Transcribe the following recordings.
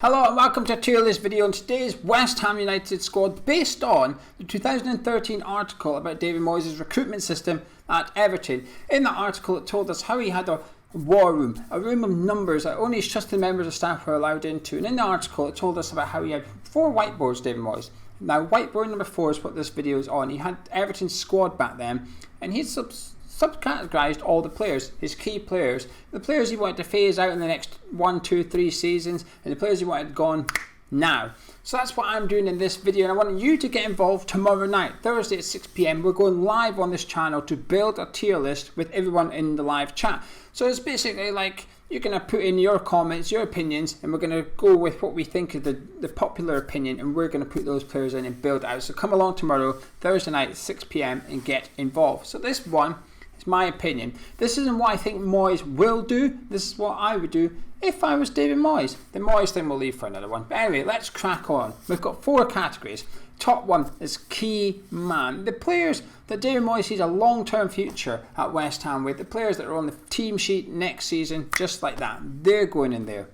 Hello and welcome to a tier list video on today's West Ham United squad based on the 2013 article about David Moyes' recruitment system at Everton. In that article it told us how he had a war room, a room of numbers that only his trusted members of staff were allowed into. And in the article it told us about how he had 4 whiteboards, David Moyes. Now whiteboard number 4 is what this video is on. He had Everton's squad back then and he'd subcategorised all the players, his key players, the players he wanted to phase out in the next 1, 2, 3 seasons, and the players he wanted gone now. So that's what I'm doing in this video, and I want you to get involved tomorrow night, Thursday at 6 PM. We're going live on this channel to build a tier list with everyone in the live chat. So it's basically like you're going to put in your comments, your opinions, and we're going to go with what we think is the popular opinion, and we're going to put those players in and build out. So come along tomorrow, Thursday night at 6 PM and get involved. So this one, it's my opinion. This isn't what I think Moyes will do. This is what I would do if I was David Moyes. The Moyes thing will leave for another one. But anyway, let's crack on. We've got 4 categories. Top one is key man. The players that David Moyes sees a long-term future at West Ham with. The players that are on the team sheet next season, just like that. They're going in there.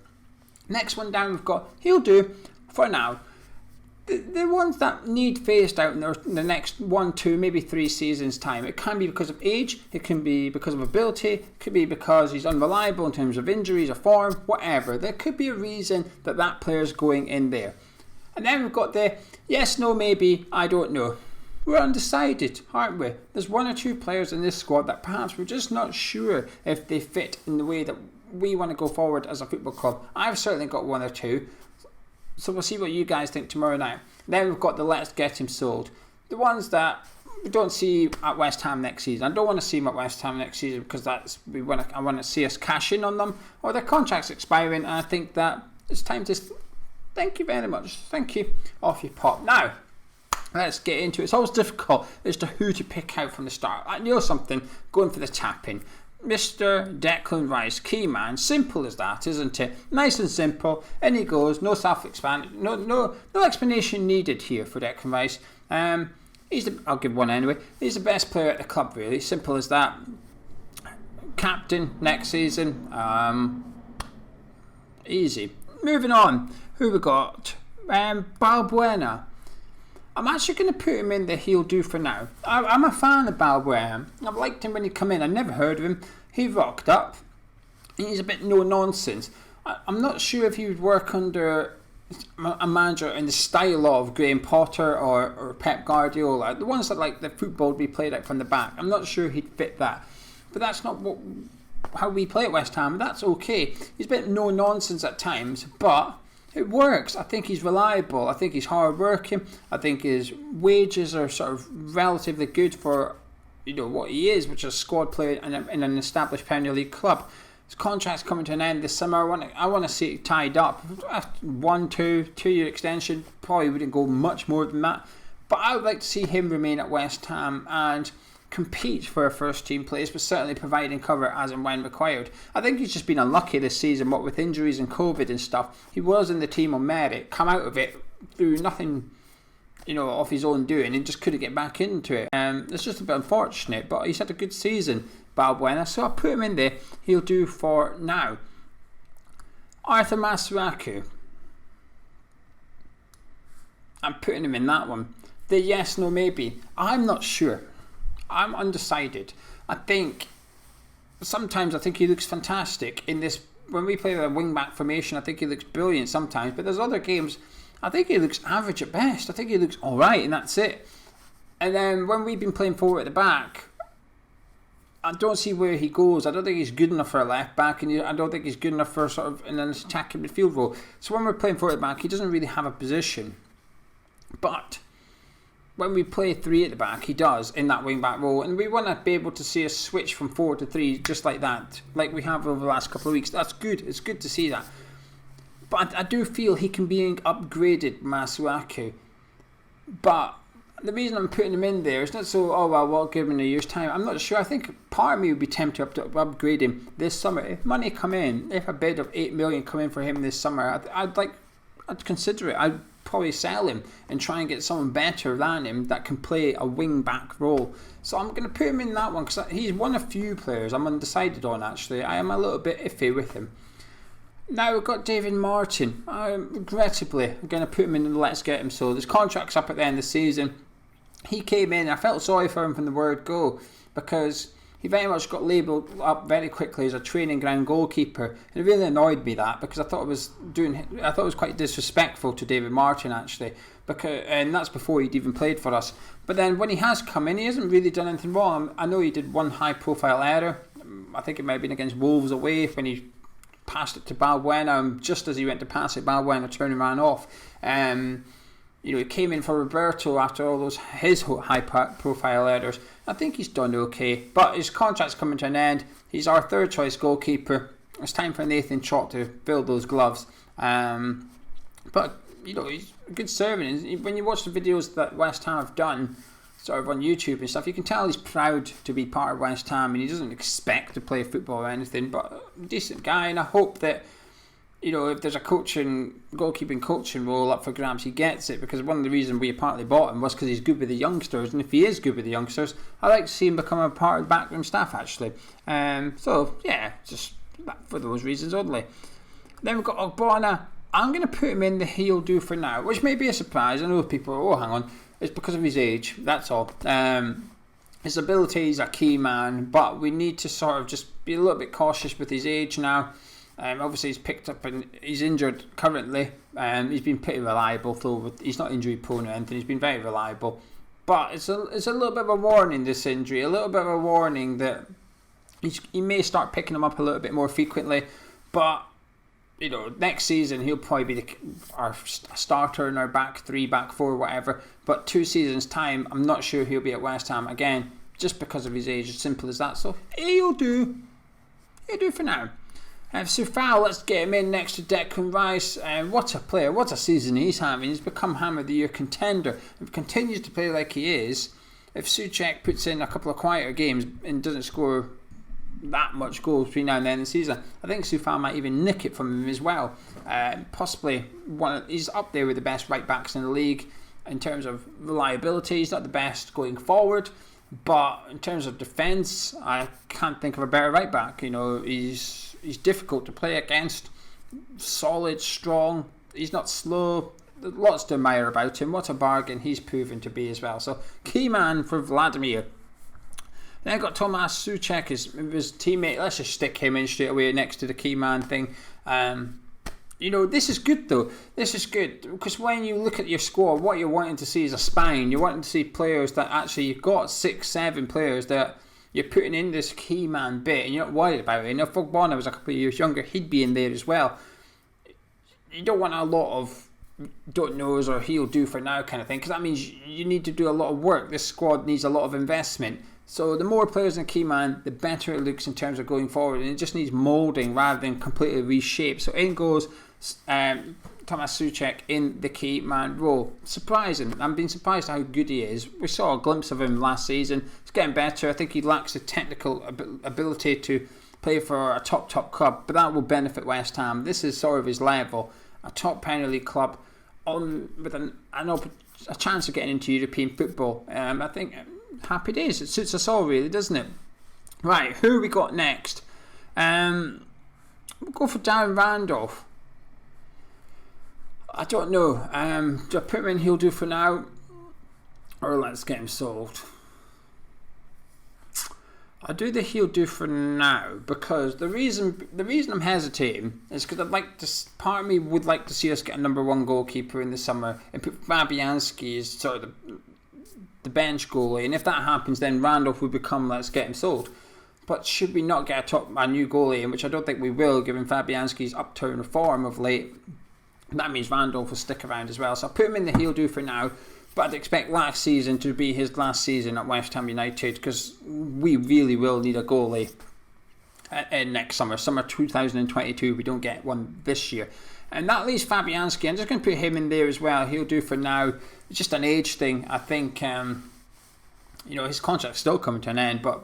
Next one down we've got he'll do for now. The ones that need phased out in the next 1, 2, maybe 3 seasons time. It can be because of age, it can be because of ability, it could be because he's unreliable in terms of injuries or form, whatever. There could be a reason that that player's going in there. And then we've got the yes, no, maybe, I don't know. We're undecided, aren't we? There's 1 or 2 players in this squad that perhaps we're just not sure if they fit in the way that we want to go forward as a football club. I've certainly got 1 or 2. So we'll see what you guys think tomorrow night. Then we've got the let's get him sold. The ones that we don't see at West Ham next season. I don't want to see them at West Ham next season because I want to see us cash in on them, or their contract's expiring, and I think that it's time to thank you very much. Thank you. Off you pop. Now, let's get into it. It's always difficult as to who to pick out from the start. I know something, going for the tapping. Mr. Declan Rice, key man. Simple as that, isn't it? Nice and simple. In he goes. No self-explanation. No explanation needed here for Declan Rice. I'll give one anyway. He's the best player at the club, really. Simple as that. Captain next season. Easy. Moving on. Who we got? Balbuena. I'm actually going to put him in the he'll do for now. I'm a fan of Balbuena. I've liked him when he come in. I never heard of him. He rocked up. He's a bit no nonsense. I'm not sure if he would work under a manager in the style of Graham Potter or Pep Guardiola. The ones that like the football to be played out from the back. I'm not sure he'd fit that. But that's not how we play at West Ham. That's okay. He's a bit no nonsense at times, but it works. I think he's reliable. I think he's hard working. I think his wages are sort of relatively good for what he is, which is a squad player in an established Premier League club. His contract's coming to an end this summer. I want to see it tied up. 1, 2-year extension. Probably wouldn't go much more than that. But I would like to see him remain at West Ham and compete for a first team place, but certainly providing cover as and when required. I think he's just been unlucky this season, what with injuries and COVID and stuff. He was in the team on merit, come out of it through nothing, of his own doing, and just couldn't get back into it. It's just a bit unfortunate, but he's had a good season, Balbuena, so I'll put him in there. He'll do for now. Arthur Masuaku. I'm putting him in that one. The yes, no, maybe. I'm not sure. I'm undecided. I think he looks fantastic in this. When we play the wing-back formation, I think he looks brilliant sometimes. But there's other games, I think he looks average at best. I think he looks alright and that's it. And then when we've been playing forward at the back, I don't see where he goes. I don't think he's good enough for a left back, and I don't think he's good enough for sort of in an attacking midfield role. So when we're playing forward at the back, he doesn't really have a position. But when we play 3 at the back, he does in that wing-back role, and we want to be able to see a switch from 4 to 3 just like that, like we have over the last couple of weeks. That's good. It's good to see that. But I do feel he can be upgraded, Masuaku. But the reason I'm putting him in there is not so, we'll give him in a year's time. I'm not sure. I think part of me would be tempted to upgrade him this summer. If money come in, if a bid of 8 million come in for him this summer, I'd consider it. I'd probably sell him and try and get someone better than him that can play a wing back role. So I'm going to put him in that one because he's one of few players I'm undecided on. Actually, I am a little bit iffy with him. Now we've got David Martin. Regrettably, I'm going to put him in the let's get him sold. His contract's up at the end of the season. He came in, I felt sorry for him from the word go, because he very much got labelled up very quickly as a training ground goalkeeper. And it really annoyed me that, because I thought it was quite disrespectful to David Martin actually, and that's before he'd even played for us. But then when he has come in, he hasn't really done anything wrong. I know he did one high profile error. I think it might have been against Wolves away when he passed it to Balbuena, and just as he went to pass it, Balbuena turned and ran off. He came in for Roberto after all those his high profile errors. I think he's done okay, but his contract's coming to an end. He's our third choice goalkeeper. It's time for Nathan Trott to fill those gloves. But he's a good servant. When you watch the videos that West Ham have done, sort of on YouTube and stuff, you can tell he's proud to be part of West Ham, and he doesn't expect to play football or anything, but a decent guy. And I hope that if there's a goalkeeping coaching role up for grabs, he gets it, because one of the reasons we partly bought him was because he's good with the youngsters, and if he is good with the youngsters, I'd like to see him become a part of the backroom staff actually. Just for those reasons only. Then we've got Ogbonna. I'm going to put him in the he'll do for now, which may be a surprise. I know people hang on, it's because of his age, that's all. His ability is a key man, but we need to sort of just be a little bit cautious with his age now. Obviously he's picked up and he's injured currently. He's been pretty reliable, though he's not injury prone or anything. He's been very reliable, but it's a little bit of a warning, this injury, a little bit of a warning that he may start picking him up a little bit more frequently. But next season he'll probably be our starter in our back three, back four, whatever. But 2 seasons time, I'm not sure he'll be at West Ham again, just because of his age. As simple as that. So he'll do for now. Soufal, let's get him in next to Declan Rice. What a player, what a season he's having. He's become Ham of the Year contender. If he continues to play like he is, if Souček puts in a couple of quieter games and doesn't score that much goals between now and the end of the season, I think Soufal might even nick it from him as well. Possibly he's up there with the best right backs in the league in terms of reliability. He's not the best going forward, but in terms of defence, I can't think of a better right back. He's difficult to play against, solid, strong, he's not slow. There's lots to admire about him. What a bargain he's proven to be as well. So key man for Vladimir. Then I got Tomas Souček, his teammate. Let's just stick him in straight away next to the key man thing. This is good though. This is good because when you look at your squad, what you're wanting to see is a spine. You're wanting to see players that actually, you've got 6-7 players that you're putting in this key man bit and you're not worried about it. If Ogbonna was a couple of years younger, he'd be in there as well. You don't want a lot of don't knows or he'll do for now kind of thing, because that means you need to do a lot of work. This squad needs a lot of investment. So the more players in key man, the better it looks in terms of going forward, and it just needs moulding rather than completely reshaped. So in goes Tomas Souček in the key man role. Surprising. I'm being surprised how good he is. We saw a glimpse of him last season. He's getting better. I think he lacks the technical ability to play for a top club, but that will benefit West Ham. This is sort of his level. A top Premier League club with a chance of getting into European football. I think happy days. It suits us all really, doesn't it? Right, who we got next? We'll go for Darren Randolph. I don't know. Do I put him in he'll do for now, or let's get him sold? I do the he'll do for now because the reason I'm hesitating is because part of me would like to see us get a number one goalkeeper in the summer and put Fabianski as sort of the bench goalie, and if that happens then Randolph would become let's get him sold. But should we not get a new goalie, in which I don't think we will, given Fabianski's upturn form of late, that means Randolph will stick around as well. So I'll put him in the he'll do for now. But I'd expect last season to be his last season at West Ham United, because we really will need a goalie next summer 2022. We don't get one this year. And that leaves Fabianski. I'm just going to put him in there as well. He'll do for now. It's just an age thing. I think his contract's still coming to an end, but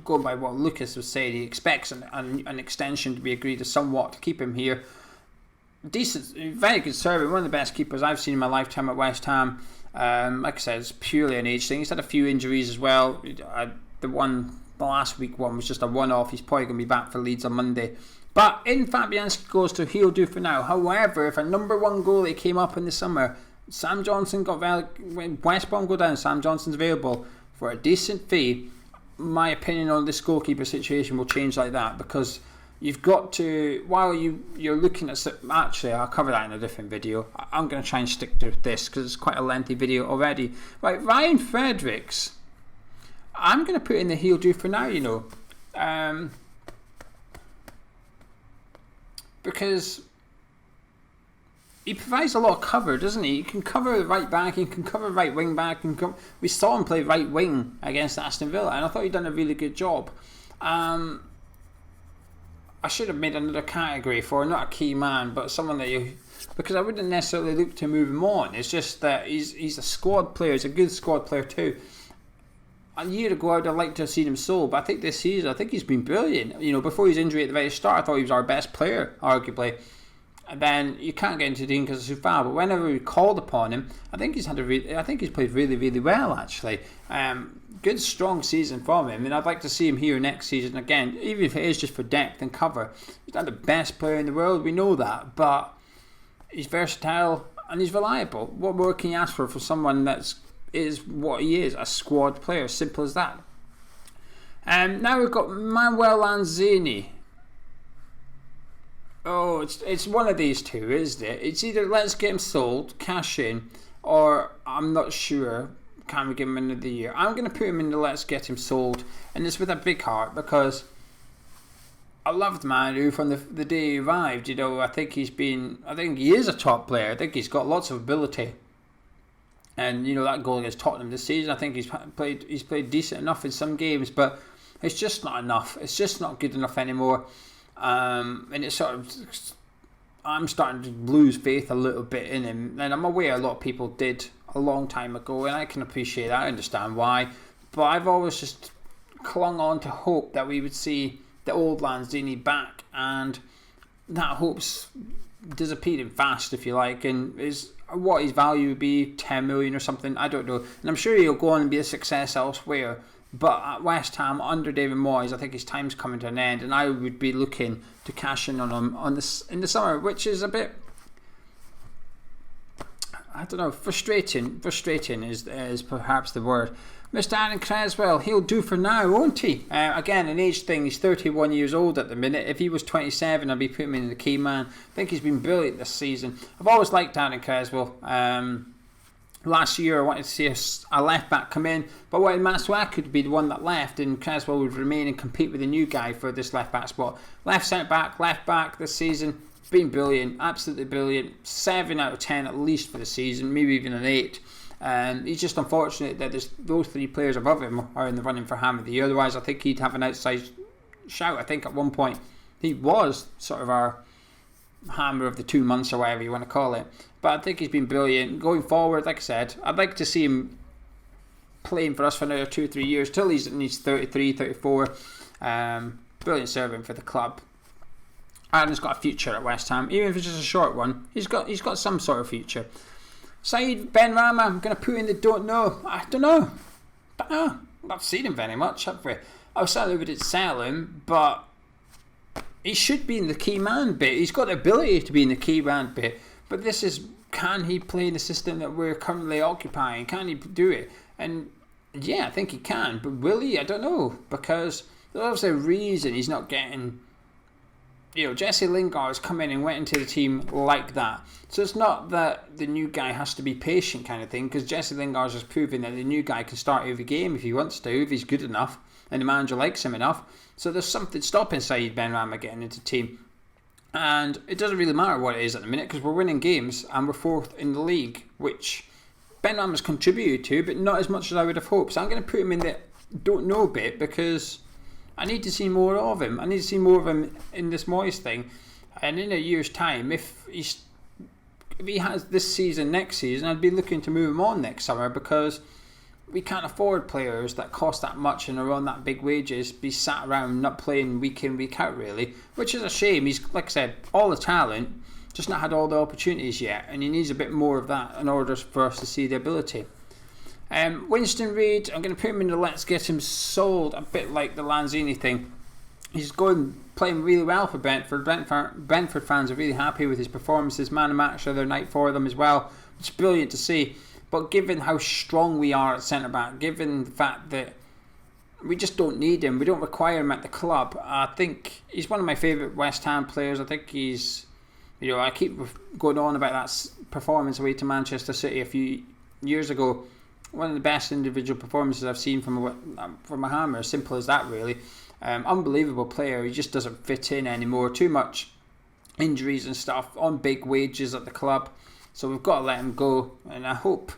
going by what Lucas was saying, he expects an extension to be agreed to somewhat to keep him here. Decent, very good servant, one of the best keepers I've seen in my lifetime at West Ham. Like I said, it's purely an age thing. He's had a few injuries as well. The last week one was just a one-off. He's probably going to be back for Leeds on Monday. But in Fabianski goes to he'll do for now. However, if a number one goalie came up in the summer, Sam Johnson when West Brom go down, Sam Johnson's available for a decent fee. My opinion on this goalkeeper situation will change like that, because you've got to, while you're looking at, actually I'll cover that in a different video. I'm going to try and stick to this because it's quite a lengthy video already. Right, Ryan Fredericks, I'm going to put in the he'll do for now, you know, because he provides a lot of cover, doesn't he? He can cover the right back, he can cover right wing back. We saw him play right wing against Aston Villa, and I thought he'd done a really good job. I should have made another category for not a key man, but someone that you, because I wouldn't necessarily look to move him on. It's just that he's a squad player. He's a good squad player too. A year ago, I'd have liked to have seen him sold, but I think this season, I think he's been brilliant. You know, before his injury at the very start, I thought he was our best player, arguably. And then you can't get into Dean because of Sufal, but whenever we called upon him, I think he's played really, really well actually. Good strong season from him, and I'd like to see him here next season again, even if it is just for depth and cover. He's not the best player in the world, we know that, but he's versatile and he's reliable. What more can you ask for someone is what he is, a squad player? Simple as that. Now we've got Manuel Lanzini. Oh, it's one of these two, isn't it? It's either let's get him sold, cash in, or I'm not sure, can we give him another year? I'm going to put him in the let's get him sold, and it's with a big heart, because I loved Manu from the day he arrived. You know, I think he is a top player. I think he's got lots of ability, and you know that goal against Tottenham this season, I think he's played decent enough in some games, but it's just not enough. It's just not good enough anymore. And it's sort of, I'm starting to lose faith a little bit in him, and I'm aware a lot of people did a long time ago, and I can appreciate that, I understand why, but I've always just clung on to hope that we would see the old Lanzini back, and that hope's disappearing fast, if you like, and is what his value would be, 10 million or something, I don't know, and I'm sure he'll go on and be a success elsewhere. But at West Ham, under David Moyes, I think his time's coming to an end, and I would be looking to cash in on him in the summer, which is a bit, I don't know, frustrating. Frustrating is perhaps the word. Mr. Aaron Creswell, he'll do for now, won't he? Again, an age thing, he's 31 years old at the minute. If he was 27, I'd be putting him in the key man. I think he's been brilliant this season. I've always liked Aaron Creswell. Last year I wanted to see a left back come in, but Masuaku could be the one that left, and Creswell would remain and compete with a new guy for this left back spot. Left centre back, left back this season, been brilliant, absolutely brilliant. 7 out of 10 at least for the season, maybe even an 8. He's just unfortunate that those 3 players above him are in the running for Ham of the Year. Otherwise, I think he'd have an outside shout. I think at one point he was sort of our hammer of the 2 months or whatever you want to call it. But I think he's been brilliant. Going forward, like I said, I'd like to see him playing for us for another 2 or 3 years till he's 33, 34. Brilliant servant for the club. Aaron's got a future at West Ham, even if it's just a short one. He's got some sort of future. Saeed Benrahma, I'm going to put in the don't know. I don't know. I've not seen him very much, have we? I certainly would sell him, but he should be in the key man bit. He's got the ability to be in the key man bit. But this is, can he play in the system that we're currently occupying? Can he do it? And yeah, I think he can. But will he? I don't know. Because there's obviously a reason he's not getting... You know, Jesse Lingard has come in and went into the team like that. So it's not that the new guy has to be patient kind of thing, because Jesse Lingard has proven that the new guy can start every game if he wants to, if he's good enough, and the manager likes him enough. So there's something stopping Saeed Benrahma getting into the team. And it doesn't really matter what it is at the minute, because we're winning games and we're 4th in the league, which Benrahma's contributed to, but not as much as I would have hoped. So I'm going to put him in the don't know bit, because I need to see more of him. I need to see more of him in this Moyes thing. And in a year's time, if he has this season, next season, I'd be looking to move him on next summer, because we can't afford players that cost that much and are on that big wages be sat around not playing week in, week out, really, which is a shame. He's, like I said, all the talent, just not had all the opportunities yet, and he needs a bit more of that in order for us to see the ability. Winston Reid, I'm going to put him in the let's get him sold, a bit like the Lanzini thing. he's playing really well for Brentford. Brentford fans are really happy with his performances. Man of match the other night for them as well. It's brilliant to see. But given how strong we are at centre back, given the fact that we just don't need him, we don't require him at the club, I think he's one of my favourite West Ham players. I think he's, I keep going on about that performance away to Manchester City a few years ago. One of the best individual performances I've seen from a Hammer. As simple as that, really. Unbelievable player. He just doesn't fit in anymore. Too much injuries and stuff, on big wages at the club. So we've got to let him go. And I hope,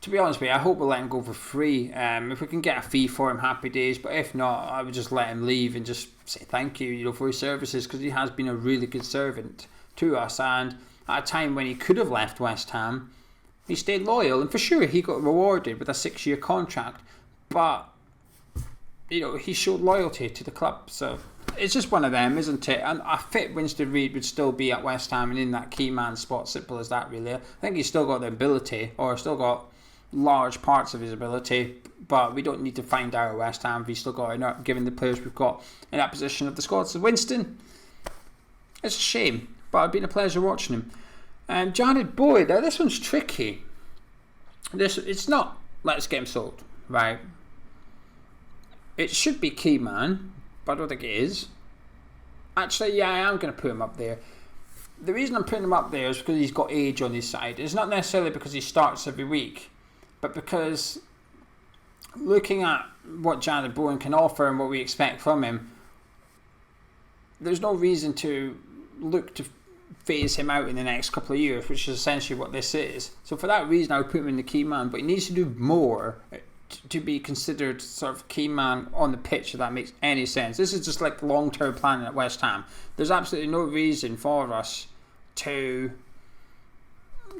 to be honest with you, I hope we'll let him go for free. If we can get a fee for him, happy days. But if not, I would just let him leave and just say thank you, for his services, because he has been a really good servant to us. And at a time when he could have left West Ham, he stayed loyal. And for sure, he got rewarded with a 6-year contract. But he showed loyalty to the club. So it's just one of them, isn't it? And I fit Winston Reid would still be at West Ham and in that key man spot. Simple as that, really. I think he's still got the ability, or still got large parts of his ability, but we don't need to find out at West Ham if he's still got enough, given the players we've got in that position of the squad. So Winston, it's a shame, but it's been a pleasure watching him. And Jared Boyd, now this one's tricky. It's not let's get him sold, right? It should be key man, but I don't think it is. Actually, yeah, I am going to put him up there. The reason I'm putting him up there is because he's got age on his side. It's not necessarily because he starts every week, but because looking at what Jared Bowen can offer and what we expect from him, there's no reason to look to phase him out in the next couple of years, which is essentially what this is. So for that reason, I would put him in the key man, but he needs to do more to be considered sort of key man on the pitch, if that makes any sense. This is just like long-term planning at West Ham. There's absolutely no reason for us to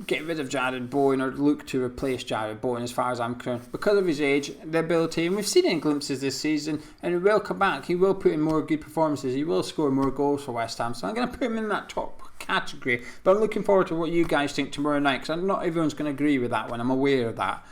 get rid of Jared Bowen or look to replace Jared Bowen, as far as I'm concerned, because of his age, the ability, and we've seen it in glimpses this season, and he will come back. He will put in more good performances. He will score more goals for West Ham. So I'm going to put him in that top category, but I'm looking forward to what you guys think tomorrow night, because not everyone's going to agree with that one. I'm aware of that.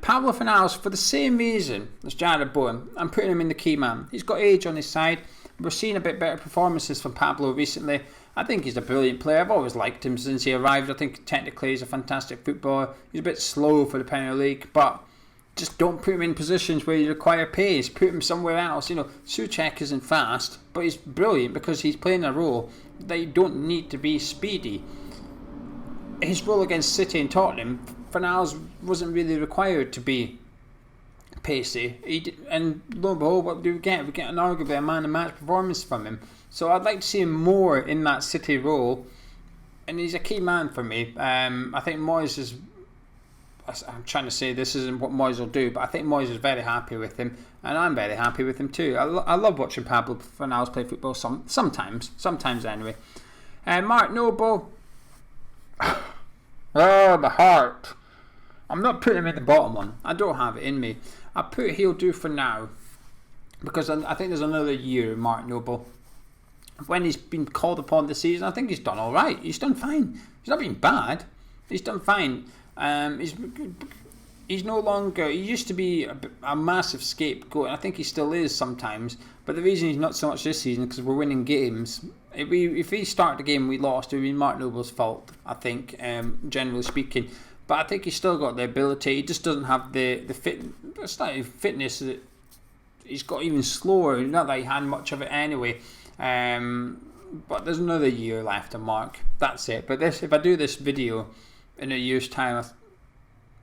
Pablo Fornals, for the same reason as Jared Bowen, I'm putting him in the key man. He's got age on his side. We're seeing a bit better performances from Pablo recently. I think he's a brilliant player. I've always liked him since he arrived. I think technically he's a fantastic footballer. He's a bit slow for the Premier League, but just don't put him in positions where you require pace. Put him somewhere else. Souček isn't fast, but he's brilliant because he's playing a role that you don't need to be speedy. His role against City and Tottenham, Fornals wasn't really required to be pacey. And lo and behold, what do we get? We get an arguably a man-of-match performance from him. So I'd like to see him more in that City role, and he's a key man for me. I think Moyes is... I'm trying to say this isn't what Moyes will do, but I think Moyes is very happy with him, and I'm very happy with him too. I love watching Pablo Fornals play football sometimes anyway. Mark Noble... Oh, the heart. I'm not putting him in the bottom one. I don't have it in me. I put he'll do for now, because I think there's another year in Mark Noble. When he's been called upon this season, I think he's done all right. He's done fine. He's not been bad. He's done fine. He's no longer... He used to be a massive scapegoat, and I think he still is sometimes. But the reason he's not so much this season is because we're winning games. If we start the game we lost, it would be Mark Noble's fault, I think, generally speaking. But I think he's still got the ability. He just doesn't have the fitness. He's got even slower. Not that he had much of it anyway. But there's another year left to Mark. That's it. But if I do this video in a year's time,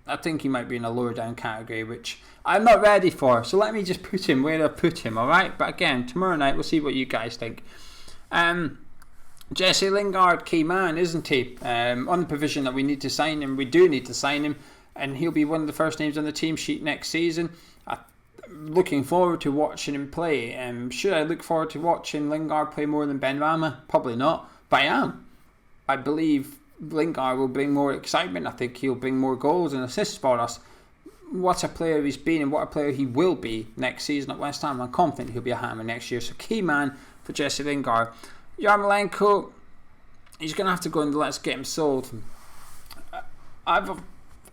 I think he might be in a lower down category, which I'm not ready for. So let me just put him where I put him, alright? But again, tomorrow night we'll see what you guys think. Jesse Lingard, key man, isn't he? On the provision that we need to sign him, we do need to sign him, and he'll be one of the first names on the team sheet next season. Looking forward to watching him play. Should I look forward to watching Lingard play more than Benrahma? Probably not, but I am. I believe Lingard will bring more excitement. I think he'll bring more goals and assists for us. What a player he's been and what a player he will be next season at West Ham. I'm confident he'll be a hammer next year. So key man for Jesse Lingard. Yarmolenko, he's going to have to go and let's get him sold.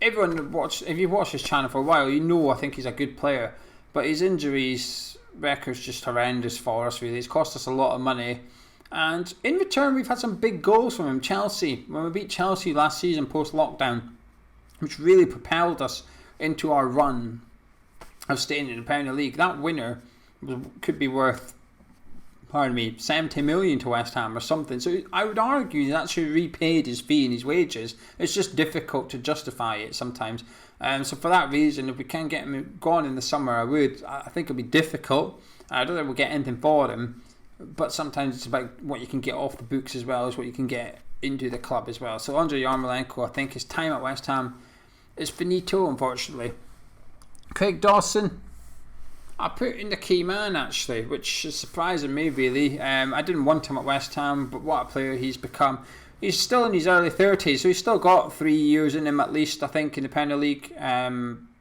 Everyone watched, if you've watched his channel for a while, I think he's a good player. But his injuries record's just horrendous for us, really. It's cost us a lot of money. And in return, we've had some big goals from him. Chelsea, when we beat Chelsea last season post-lockdown, which really propelled us into our run of staying in the Premier League. That winner could be worth, 70 million to West Ham or something. So I would argue he's actually repaid his fee and his wages. It's just difficult to justify it sometimes. So for that reason, if we can get him gone in the summer, I think it'll be difficult. I don't think we'll get anything for him. But sometimes it's about what you can get off the books as well as what you can get into the club as well. So Andrei Yarmolenko, I think his time at West Ham is finito, unfortunately. Craig Dawson, I put in the key man actually, which is surprising me really. I didn't want him at West Ham, but what a player he's become. He's still in his early 30s, so he's still got 3 years in him at least, I think, in the Premier League.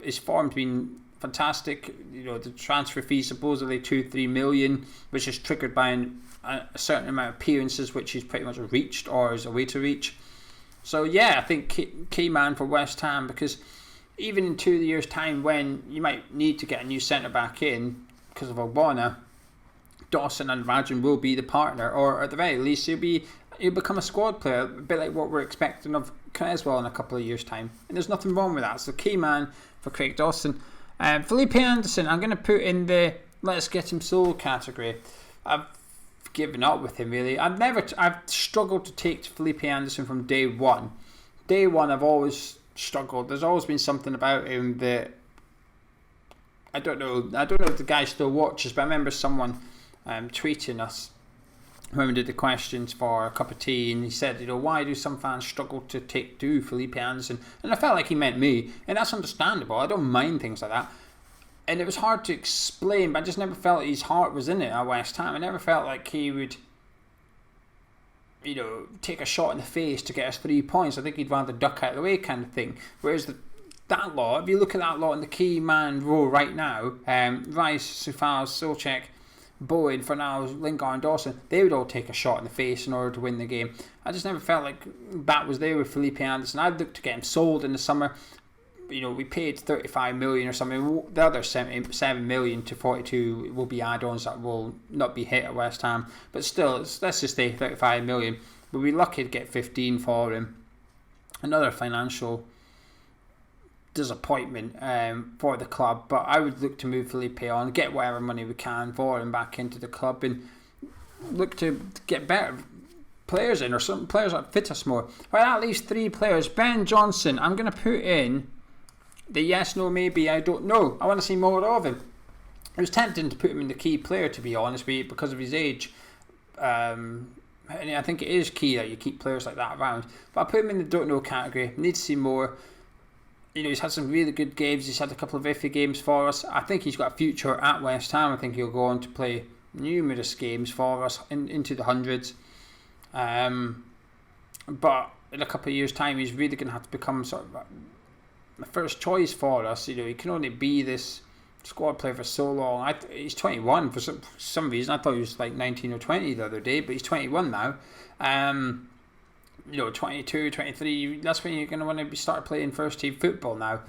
His form's been fantastic. The transfer fee supposedly 2-3 million, which is triggered by a certain amount of appearances, which he's pretty much reached or is a way to reach. So yeah, I think key man for West Ham, because even in 2 years' time, when you might need to get a new centre back in because of Ogbonna, Dawson and Rajan will be the partner, or at the very least he'll become a squad player, a bit like what we're expecting of Creswell in a couple of years' time. And there's nothing wrong with that. So key man for Craig Dawson. Felipe Anderson, I'm going to put in the let's get him sold category. I've given up with him really. I've struggled to take Felipe Anderson from day one. Day one, I've always struggled. There's always been something about him that I don't know if the guy still watches, but I remember someone tweeting us when we did the questions for a cup of tea, and he said, why do some fans struggle to do Felipe Anderson? And I felt like he meant me, and that's understandable. I don't mind things like that. And it was hard to explain, but I just never felt his heart was in it at West Ham. I never felt like he would, take a shot in the face to get us 3 points. I think he'd rather duck out of the way kind of thing. Whereas that lot, if you look at that lot in the key man role right now, Rice, Sufal, Solchek, Bowen, Fornals, Lingard and Dawson, they would all take a shot in the face in order to win the game. I just never felt like that was there with Felipe Anderson. I'd look to get him sold in the summer. We paid 35 million or something. The other 7 million to 42 will be add-ons that will not be hit at West Ham. But still, let's just say 35 million. We'll be lucky to get 15 for him. Another financial disappointment for the club. But I would look to move Felipe on, get whatever money we can for him back into the club, and look to get better players in, or some players that fit us more. Right, that leaves 3 players. Ben Johnson, I'm going to put in the yes, no, maybe, I don't know. I want to see more of him. It was tempting to put him in the key player, to be honest with you, because of his age. And I think it is key that you keep players like that around. But I put him in the don't know category. Need to see more. He's had some really good games. He's had a couple of iffy games for us. I think he's got a future at West Ham. I think he'll go on to play numerous games for us into the hundreds. But in a couple of years' time, he's really going to have to become sort of the first choice for us. He can only be this squad player for so long. He's 21 for some reason. I thought he was like 19 or 20 the other day, but he's 21 now. 22, 23, that's when you're going to want to start playing first team football now.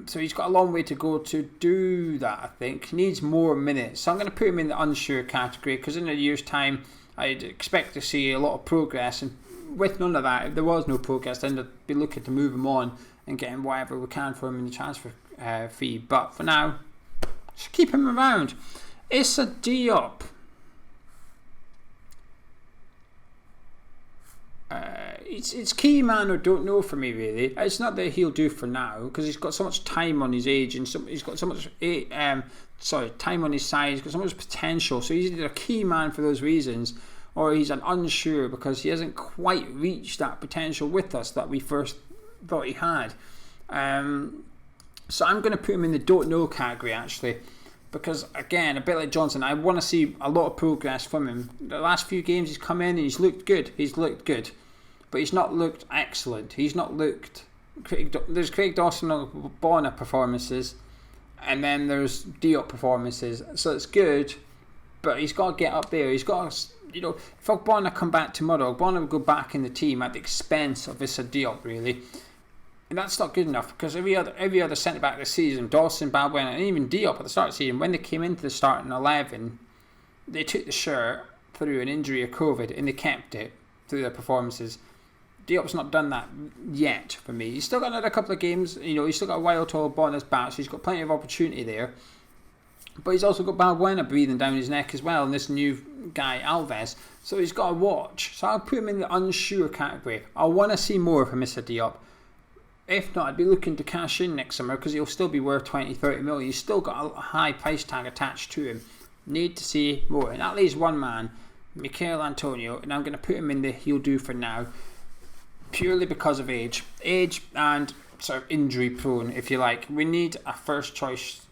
So he's got a long way to go to do that, I think. He needs more minutes. So I'm going to put him in the unsure category, because in a year's time, I'd expect to see a lot of progress. And with none of that, if there was no progress, then I'd be looking to move him on and get him whatever we can for him in the transfer fee. But for now, just keep him around. Issa Diop. It's key man or don't know for me, really. It's not that he'll do for now, because he's got so much time on his age, and he's got so much time on his side. He's got so much potential. So he's either a key man for those reasons, or he's an unsure because he hasn't quite reached that potential with us that we first thought he had. So I'm going to put him in the don't know category, actually, because again, a bit like Johnson, I want to see a lot of progress from him. The last few games he's come in and he's looked good, but he's not looked excellent. He's not looked. There's Craig Dawson and Bonner performances, and then there's Diop performances. So it's good, but he's got to get up there. He's got to, if Ogbonna come back tomorrow, Ogbonna will go back in the team at the expense of Issa Diop, really. And that's not good enough, because every other centre back this season, Dawson, Balbuena, and even Diop at the start of the season, when they came into the starting 11, they took the shirt through an injury or COVID, and they kept it through their performances. Diop's not done that yet for me. He's still got another couple of games. He's still got a while to ball on his back, so he's got plenty of opportunity there. But he's also got Balbuena breathing down his neck as well, and this new guy, Alves. So he's got to watch. So I'll put him in the unsure category. I want to see more from Mr. Diop. If not, I'd be looking to cash in next summer, because he'll still be worth 20, 30 million. He's still got a high price tag attached to him. Need to see more. And that leaves one man, Michail Antonio, and I'm going to put him in the he'll do for now, purely because of age and sort of injury prone, if you like. We need a first choice.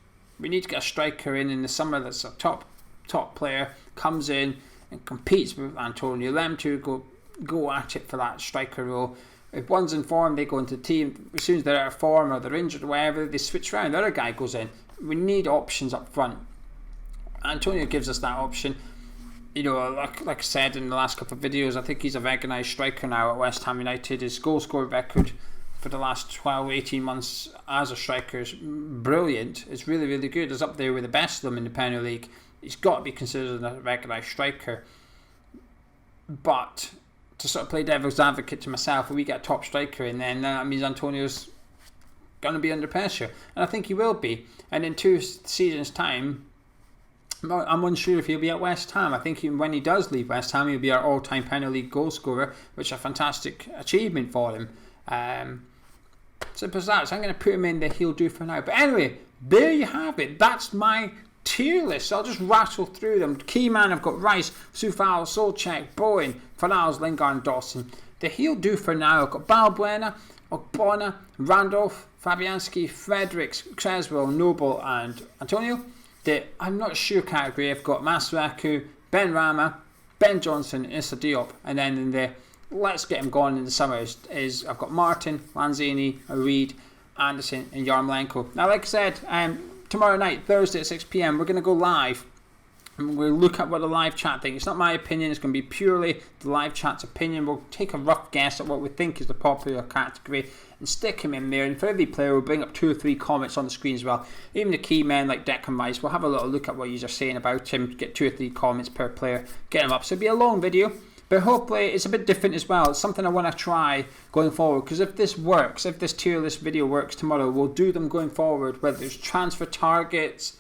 We need to get a striker in the summer that's a top player, comes in and competes with Antonio. Them two go at it for that striker role. If one's in form, they go into the team. As soon as they're out of form or they're injured or whatever, they switch around. The other guy goes in. We need options up front. Antonio gives us that option. Like I said in the last couple of videos, I think he's a recognised striker now at West Ham United. His goal scorer record for the last 12, 18 months as a striker is brilliant. It's really, really good. It's up there with the best of them in the Premier League. He's got to be considered a recognised striker. But to sort of play devil's advocate to myself, if we get a top striker in, then that means Antonio's going to be under pressure. And I think he will be. And in 2 seasons' time, I'm unsure if he'll be at West Ham. I think when he does leave West Ham, he'll be our all-time Premier League goal scorer, which is a fantastic achievement for him. Simple as that. So I'm going to put him in the he'll do for now. But anyway, there you have it. That's my tier list. I'll just rattle through them. Key man, I've got Rice, Soufal, Solchek, Bowen, Fornals, Lingard and Dawson. The he'll do for now, I've got Balbuena, Ogbonna, Randolph, Fabianski, Fredericks, Creswell, Noble and Antonio. The I'm not sure category, I've got Masuaku, Ben Rama, Ben Johnson, Issa Diop. And then in the let's get him going in the summer is I've got Martin, Lanzini, Reed, Anderson and Yarmolenko. Now, like I said, tomorrow night, Thursday at 6 PM, we're going to go live and we'll look at what the live chat thinks. It's not my opinion, it's going to be purely the live chat's opinion. We'll take a rough guess at what we think is the popular category and stick him in there. And for every player, we'll bring up 2 or 3 comments on the screen as well. Even the key men like Declan Rice, we'll have a little look at what you're saying about him, get 2 or 3 comments per player, get him up. So it'll be a long video, but hopefully it's a bit different as well. It's something I want to try going forward, because if this works, if this tier list video works tomorrow, we'll do them going forward, whether it's transfer targets,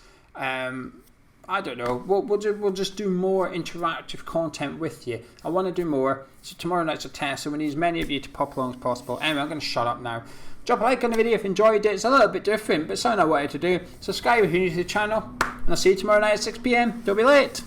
I don't know, we'll just do more interactive content with you. I want to do more, so tomorrow night's a test, so we need as many of you to pop along as possible. Anyway, I'm going to shut up now. Drop a like on the video if you enjoyed it. It's a little bit different, but something I wanted to do. Subscribe if you're new to the channel, and I'll see you tomorrow night at 6 PM. Don't be late.